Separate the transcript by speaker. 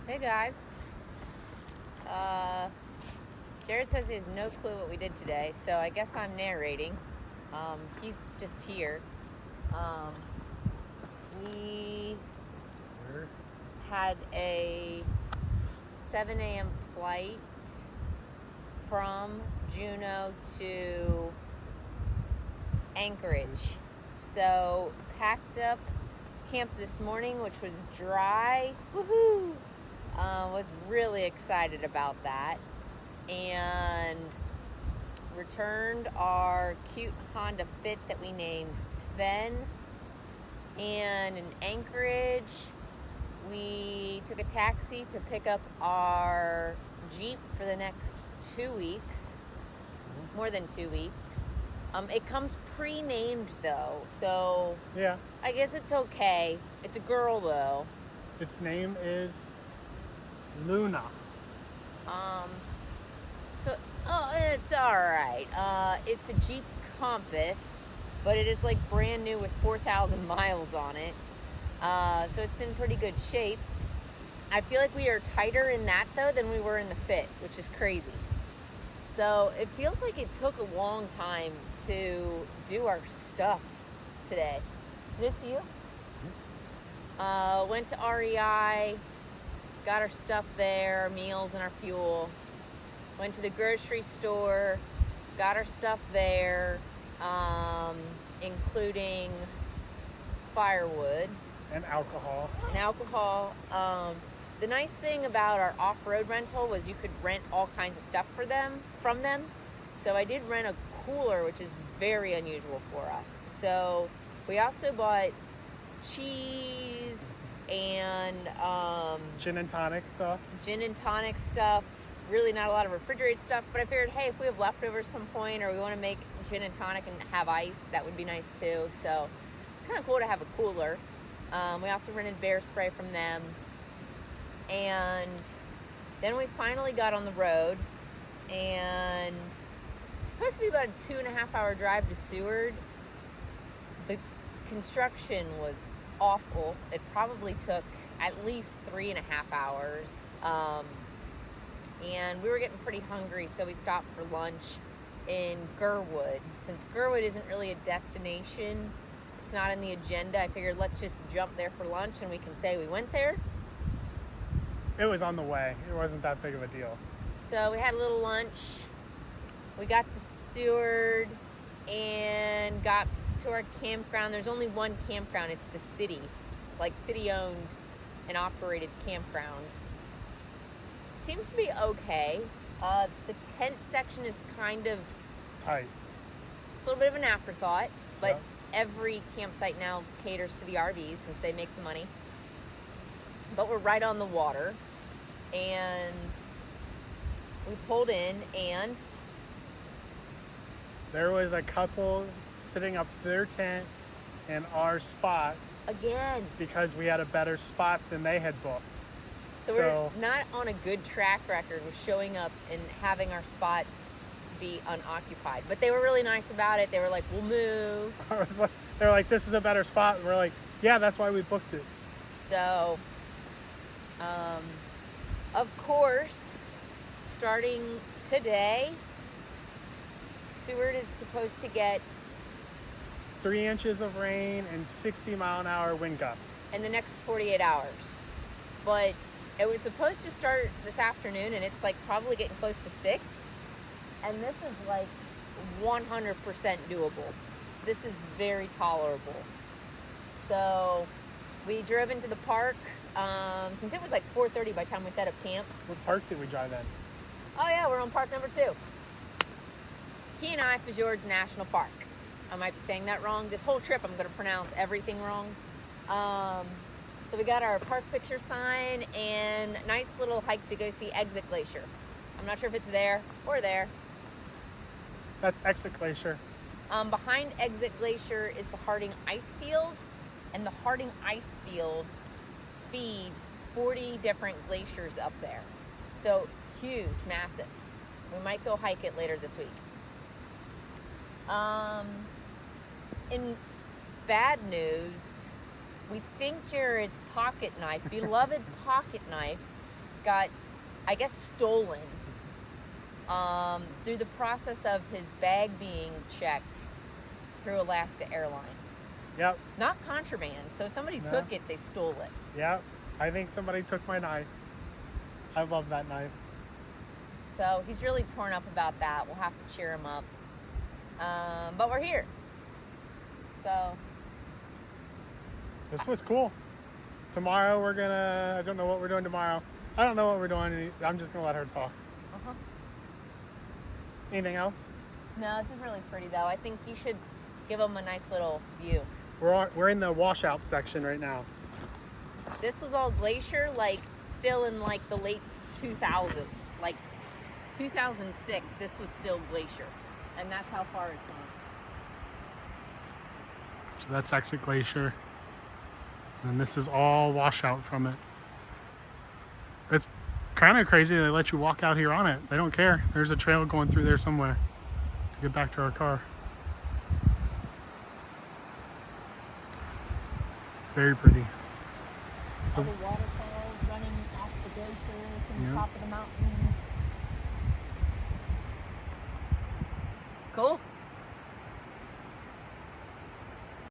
Speaker 1: Hey guys. Jared says he has no clue what we did today, so I guess I'm narrating. He's just here. We had a 7 a.m. flight from Juneau to Anchorage. So packed up camp this morning, which was dry. Woohoo! Was really excited about that, and returned our cute Honda Fit that we named Sven. And in Anchorage, we took a taxi to pick up our Jeep for the next 2 weeks, more than 2 weeks. It comes pre-named though, so
Speaker 2: yeah,
Speaker 1: I guess it's okay. It's a girl though.
Speaker 2: its name is Luna.
Speaker 1: It's all right. It's a Jeep Compass, but it is like brand new with 4,000 miles on it. So it's in pretty good shape. I feel like we are tighter in that though than we were in the Fit, which is crazy. So it feels like it took a long time to do our stuff today. Is this you? Went to REI, got our stuff there, our meals and our fuel. Went to the grocery store, got our stuff there, including firewood.
Speaker 2: And alcohol.
Speaker 1: The nice thing about our off-road rental was you could rent all kinds of stuff from them. So I did rent a cooler, which is very unusual for us. So we also bought cheese and
Speaker 2: Gin and tonic stuff.
Speaker 1: Really not a lot of refrigerated stuff, but I figured, hey, if we have leftovers some point or we want to make gin and tonic and have ice, that would be nice too. So kind of cool to have a cooler. We also rented bear spray from them. And then we finally got on the road, and it's supposed to be about a 2.5 hour drive to Seward. The construction was awful. It probably took at least 3.5 hours. And we were getting pretty hungry, so we stopped for lunch in Gerwood. Since Gerwood isn't really a destination, it's not in the agenda, I figured let's just jump there for lunch and we can say we went there.
Speaker 2: It was on the way. It wasn't that big of a deal.
Speaker 1: So we had a little lunch. We got to Seward and got to our campground. There's only one campground. It's the city, like city-owned and operated campground. Seems to be okay. The tent section is
Speaker 2: It's tight.
Speaker 1: It's a little bit of an afterthought, but
Speaker 2: Yeah.
Speaker 1: Every campsite now caters to the RVs since they make the money. But we're right on the water, and we pulled in, and
Speaker 2: There was a couple sitting up their tent in our spot
Speaker 1: again,
Speaker 2: because we had a better spot than they had booked.
Speaker 1: so we're not on a good track record with showing up and having our spot be unoccupied. But they were really nice about it. They were like, we'll move.
Speaker 2: They were like, this is a better spot. And we're like, yeah, that's why we booked it.
Speaker 1: So, of course, starting today, Seward is supposed to get
Speaker 2: 3 inches of rain and 60-mile-an-hour wind gusts.
Speaker 1: in the next 48 hours. But it was supposed to start this afternoon, and it's like probably getting close to 6. And this is like 100% doable. This is very tolerable. So we drove into the park. Since it was like 4:30 by the time we set up camp.
Speaker 2: What park did we drive in?
Speaker 1: Oh yeah, we're on park number 2. Kenai, Fjords National Park. I might be saying that wrong. This whole trip I'm going to pronounce everything wrong. So we got our park picture sign and nice little hike to go see Exit Glacier. I'm not sure if it's there or there.
Speaker 2: That's Exit Glacier.
Speaker 1: Behind Exit Glacier is the Harding Ice Field, and the Harding Ice Field feeds 40 different glaciers up there. So huge, massive. We might go hike it later this week. In bad news, we think Jared's pocket knife, beloved pocket knife, got, I guess, stolen through the process of his bag being checked through Alaska Airlines.
Speaker 2: Yep.
Speaker 1: Not contraband. So if somebody
Speaker 2: No.
Speaker 1: took it, they stole it.
Speaker 2: Yep. I think somebody took my knife. I love that knife.
Speaker 1: So he's really torn up about that. We'll have to cheer him up. But we're here. So
Speaker 2: This was cool. Tomorrow I don't know what we're doing tomorrow. I don't know what we're doing. I'm just going to let her talk.
Speaker 1: uh-huh.
Speaker 2: Anything else?
Speaker 1: No, this is really pretty though. I think you should give him a nice little view.
Speaker 2: We're in the washout section right now.
Speaker 1: This was all Glacier, like still in like the late 2000s, like 2006. This was still Glacier, and that's how far it's gone.
Speaker 2: So that's exit Glacier. And this is all washout from it. It's kind of crazy they let you walk out here on it. They don't care. There's a trail going through there somewhere to get back to our car. It's very pretty.
Speaker 1: All the waterfalls running off the glacier from
Speaker 2: Yeah.
Speaker 1: the top of the mountains. Cool.